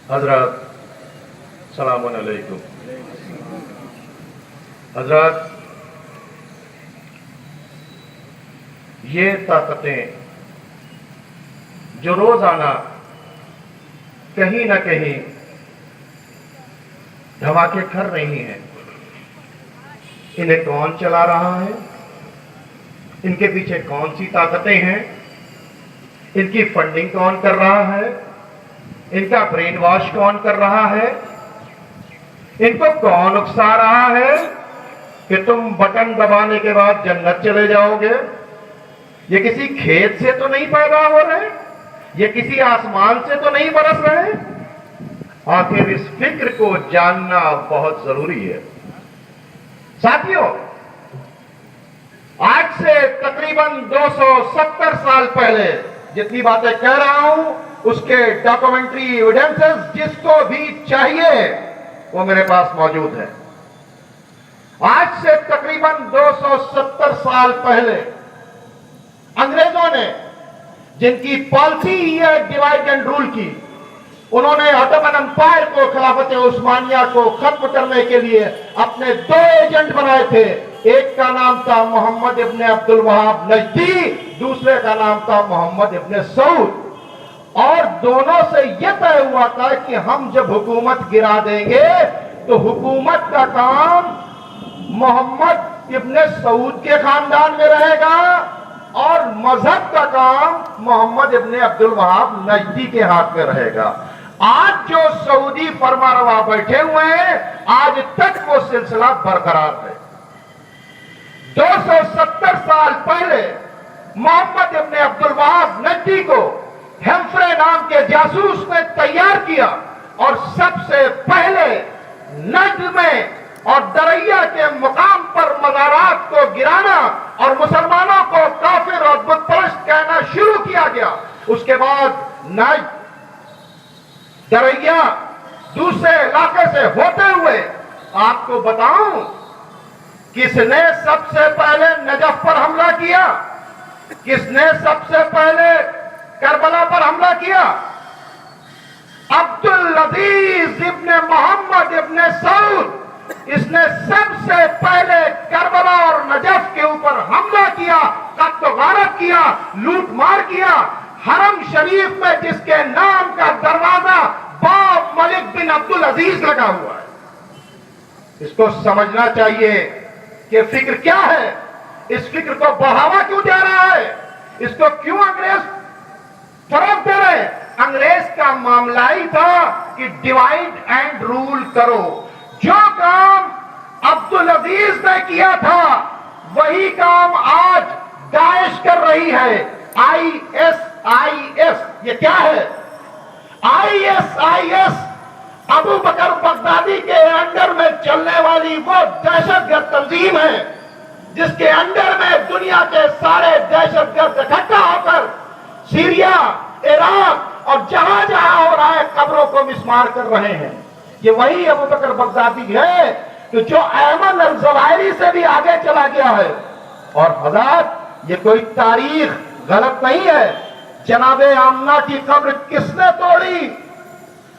حضرات السلام علیکم. حضرات، یہ طاقتیں جو روزانہ کہیں نہ کہیں دھماکے کر رہی ہیں، انہیں کون چلا رہا ہے؟ ان کے پیچھے کون سی طاقتیں ہیں؟ ان کی فنڈنگ کون کر رہا ہے؟ ان کا برین واش کون کر رہا ہے؟ ان کو کون اکسا رہا ہے کہ تم بٹن دبانے کے بعد جنت چلے جاؤ گے؟ یہ کسی کھیت سے تو نہیں پیدا ہو رہے، یہ کسی آسمان سے تو نہیں برس رہے. آخر اس فکر کو جاننا بہت ضروری ہے. ساتھیوں، آج سے تقریباً 270 سال پہلے جتنی باتیں کہہ رہا ہوں اس کے ڈاکومنٹری ایویڈنسز جس کو بھی چاہیے وہ میرے پاس موجود ہے. آج سے تقریباً 270 سال پہلے انگریزوں نے جن کی پالیسی ہے ڈیوائڈ اینڈ رول کی، انہوں نے عثمانی امپائر کو، خلافت عثمانیہ کو ختم کرنے کے لیے اپنے 2 ایجنٹ بنائے تھے. ایک کا نام تھا محمد ابن عبد الوہاب نجدی، دوسرے کا نام تھا محمد ابن سعود. اور دونوں سے یہ طے ہوا تھا کہ ہم جب حکومت گرا دیں گے تو حکومت کا کام محمد ابن سعود کے خاندان میں رہے گا اور مذہب کا کام محمد ابن عبد الوہاب نجدی کے ہاتھ میں رہے گا. آج جو سعودی فرما روا بیٹھے ہوئے ہیں، آج تک وہ سلسلہ برقرار ہے. 270 سال پہلے محمد ابن عبد الوہاب نجدی کو ہیمفرے نام کے جاسوس نے تیار کیا اور سب سے پہلے نجد میں اور دریا کے مقام پر مزارات کو گرانا اور مسلمانوں کو کافر اور بت پرست کہنا شروع کیا گیا. اس کے بعد نجد، دریا، دوسرے علاقے سے ہوتے ہوئے آپ کو بتاؤں کس نے سب سے پہلے نجف پر حملہ کیا؟ کس نے سب سے پہلے کربلا پر حملہ کیا؟ عبد العزیز ابن محمد ابن سعود. اس نے سب سے پہلے کربلا اور نجف کے اوپر حملہ کیا، قتل و غارت کیا، لوٹ مار کیا. حرم شریف میں جس کے نام کا دروازہ باب ملک بن عبد العزیز لگا ہوا ہے. اس کو سمجھنا چاہیے کہ فکر کیا ہے، اس فکر کو بڑھاوا کیوں دے رہا ہے، اس کو کیوں انگریز فروغ دے رہے ہیں. انگریز کا معاملہ ہی تھا کہ ڈیوائڈ اینڈ رول کرو. جو کام عبد العزیز نے کیا تھا وہی کام آج داعش کر رہی ہے. ISIS یہ کیا ہے؟ ISIS ابو بکر بغدادی کے انڈر میں چلنے والی وہ دہشت گرد تنظیم ہے جس کے انڈر میں دنیا کے سارے دہشت گرد اکٹھا ہو کر سیریا، عراق اور جہاں جہاں ہو رہا ہے قبروں کو مسمار کر رہے ہیں. یہ وہی ابو بکر بغدادی ہے کہ جو ایمن الظواہری سے بھی آگے چلا گیا ہے. اور حضرات، یہ کوئی تاریخ غلط نہیں ہے. جناب آمنہ کی قبر کس نے توڑی؟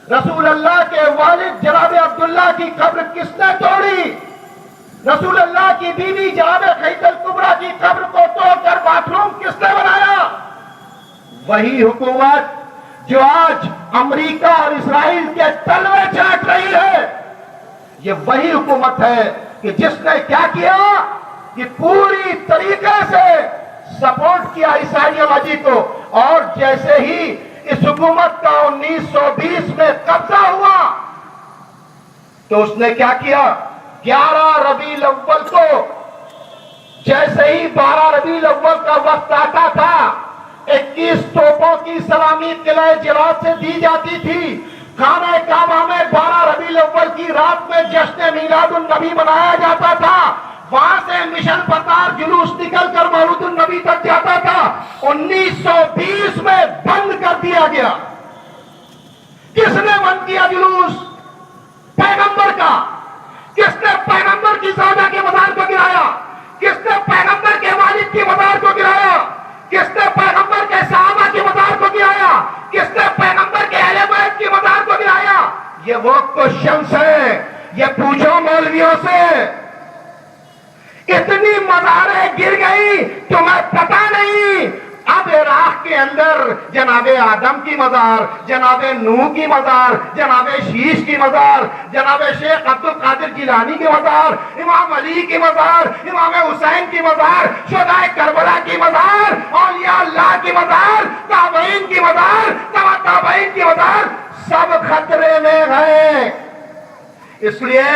رسول اللہ کے والد جناب عبداللہ کی قبر کس نے توڑی؟ رسول اللہ کی بیوی جناب خدیجہ کبریٰ کی قبر کو توڑ کر باتھ روم کس نے بنایا؟ وہی حکومت جو آج امریکہ اور اسرائیل کے تلوے چاٹ رہی ہے. یہ وہی حکومت ہے کہ جس نے کیا کیا کہ پوری طریقے سے سپورٹ کیا عیسائیولوجی کو. اور جیسے ہی اس حکومت کا 1920 میں قبضہ ہوا تو اس نے کیا کیا؟ 11 ربیع الاول کو جیسے ہی 12 ربیع الاول کا وقت آتا تھا 21 توپوں کی سلامی قلعہ جرات سے دی جاتی تھی. خانہ کعبہ میں 12 ربیع الاول کی رات میں جشن میلاد النبی منایا جاتا تھا. وہاں سے مشن پتار جلوس نکل کر مولود النبی تک جاتا تھا. 1920 میں بند کر دیا گیا. کس نے بند کیا جلوس؟ پیغمبر کا. کس نے پیغمبر کی زوجہ کے مزار کو گرایا؟ کس نے پیغمبر کے والد کی مزار کو گرایا؟ کس نے پیغمبر کے صحابہ کی مزار کو گرایا؟ کس نے پیغمبر کے اہل بیت کی مزار کو گرایا؟ یہ وہ کوشچنس ہیں، یہ پوچھو مولویوں سے، اتنی مزاریں گر گئی تمہیں پتہ نہیں۔ اب عراق کے اندر جناب آدم کی مزار، جناب نوح کی مزار، جناب شیش کی مزار، جناب شیخ عبد القادر جیلانی کی مزار، امام علی کی مزار، امام حسین کی مزار، شہدائے کربلا کی مزار، اولیاء اللہ کی مزار، تابعین کی مزار، تبع تابعین کی مزار، سب خطرے میں ہیں۔ اس لیے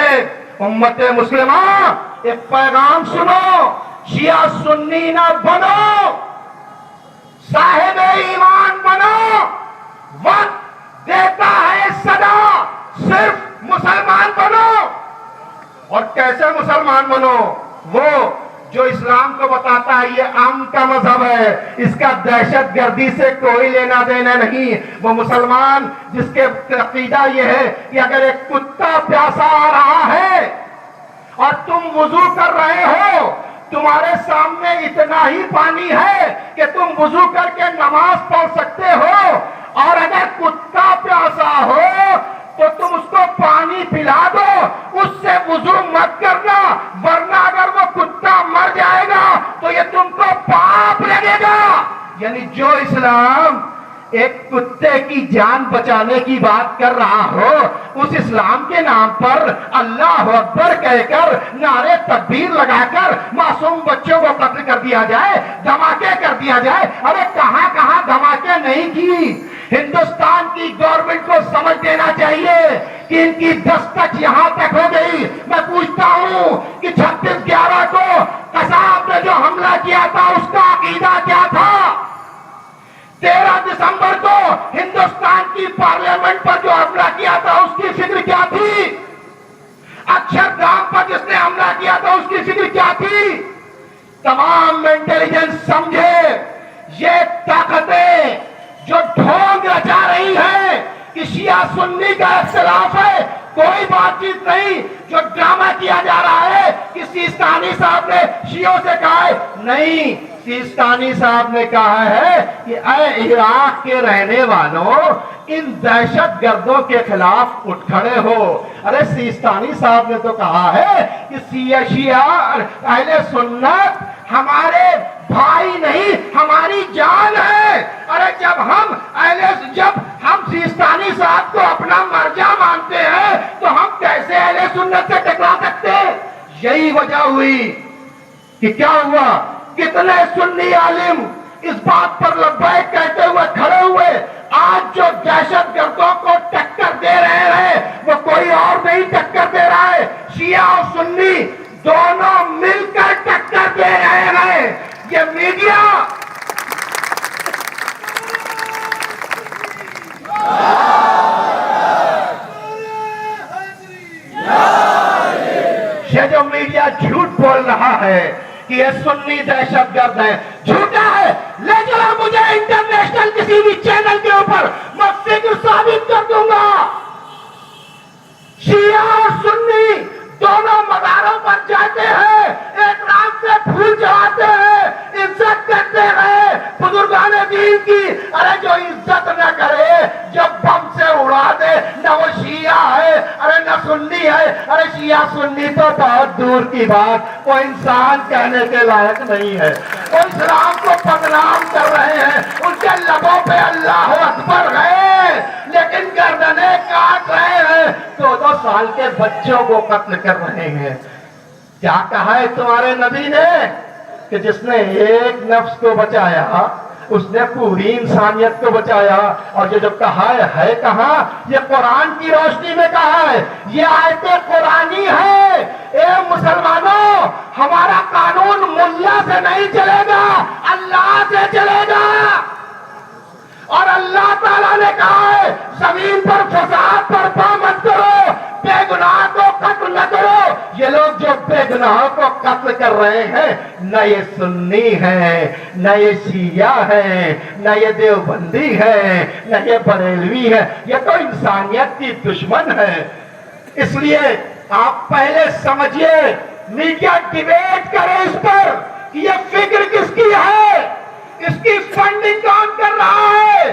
امت مسلمہ ایک پیغام سنو، شیعہ سنی نہ بنو، صاحب ایمان بنو۔ وقت دیتا ہے صدا، صرف مسلمان بنو۔ اور کیسے مسلمان بنو؟ وہ جو اسلام کو بتاتا ہے یہ امن کا مذہب ہے، اس کا دہشت گردی سے کوئی لینا دینا نہیں۔ وہ مسلمان جس کے عقیدہ یہ ہے کہ اگر ایک کتا پیاسا آ رہا ہے اور تم وضو کر رہے ہو، تمہارے سامنے اتنا ہی پانی ہے کہ تم وضو کر کے نماز پڑھ سکتے ہو، اور اگر کتا پیاسا ہو تو تم اس کو پانی پلا دو، اس سے وضو مت کرنا، ورنہ اگر وہ کتا مر جائے گا تو یہ تم کو پاپ لگے گا۔ یعنی جو اسلام ایک کتے کی جان بچانے کی بات کر رہا ہو، اس اسلام کے نام پر اللہ اکبر کہہ کر نعرے تکبیر لگا کر معصوم بچوں کو قتل کر دیا جائے، دھماکے کر دیا جائے۔ ارے کہاں کہاں دھماکے نہیں کی۔ ہندوستان کی گورنمنٹ کو سمجھ دینا چاہیے کہ ان کی دستک یہاں تک ہو گئی۔ میں پوچھتا ہوں کہ 26/11 کو قصاب نے جو حملہ کیا تھا اس کا عقیدہ کیا تھا؟ 13 دسمبر کو ہندوستان کی پارلیمنٹ پر جو حملہ کیا تھا اس کی فکر کیا تھی؟ اکشردھام پر جس نے حملہ کیا تھا اس کی فکر کیا تھی؟ تمام انٹیلیجنس سمجھے یہ طاقتیں جو ڈھونگ رچا رہی ہیں کہ شیعہ سنی کا اختلاف ہے، کوئی بات چیت نہیں، جو ڈرامہ کیا جا رہا ہے کہ سیستانی صاحب نے شیعوں سے کہا ہے، نہیں، سیستانی صاحب نے کہا ہے کہ اے عراق کے رہنے والوں، ان دہشت گردوں کے خلاف اٹھ کھڑے ہو۔ ارے سیستانی صاحب نے تو کہا ہے کہ شیعہ اہل سنت ہمارے بھائی نہیں، ہماری جان ہے۔ ارے جب ہم سیستانی صاحب کو اپنا مرجع مانتے ہیں تو ہم کیسے اہل سنت سے ٹکرا سکتے؟ یہی وجہ ہوئی کہ کیا ہوا، کتنے سنی عالم اس بات پر لبیک کہتے ہوئے کھڑے ہوئے۔ آج جو دہشت گردوں کو ٹکر دے رہے ہیں وہ کوئی اور نہیں ٹکر دے رہا ہے، شیعہ اور سنی دونوں مل کر ٹکر دے رہے ہیں۔ یہ میڈیا جھوٹ بول رہا ہے کہ یہ سنی دہشت گرد ہے، جھوٹا ہے۔ لے چلا مجھے انٹرنیشنل کسی بھی چینل کے اوپر، میں فکر ثابت کر دوں گا۔ شیعہ اور سنی دونوں مزاروں پر جاتے ہیں، ایک رات سے پھول چڑھاتے ہیں، عزت کرتے ہیں بزرگان دین کی۔ ارے جو عزت نہ کرے، جو بم سے اڑا دے، نہ وہ شیعہ ہے، ارے نہ سنی ہے۔ ارے شیعہ سنی تو بہت دور کی بات، وہ انسان کہنے کے لائق نہیں ہے۔ وہ اسلام کو بدنام کر رہے ہیں، ان کے لبوں پہ اللہ اکبر ہے، لیکن گردنیں کاٹ رہے ہیں، 2 سال کے بچوں کو قتل کر رہے ہیں۔ کیا کہا ہے تمہارے نبی نے کہ جس نے ایک نفس کو بچایا اس نے پوری انسانیت کو بچایا؟ اور یہ جو کہا ہے کہاں؟ یہ قرآن کی روشنی میں کہا ہے، یہ آیت قرآنی ہے۔ اے مسلمانوں، ہمارا قانون ملا سے نہیں چلے گا، اللہ سے چلے گا۔ اور اللہ تعالیٰ نے کہا ہے زمین پر فساد برپا مت کرو، بے گناہ کو قتل نہ کرو۔ یہ لوگ جو بے گناہوں کو قتل کر رہے ہیں، نہ یہ سنی ہے، نہ یہ شیعہ ہے، نہ یہ دیوبندی ہے، نہ یہ بریلوی ہے، یہ تو انسانیت کی دشمن ہے۔ اس لیے آپ پہلے سمجھیے، میڈیا ڈیبیٹ کرے اس پر کہ یہ فکر کس کی ہے، اس کی فنڈنگ کون کر رہا ہے،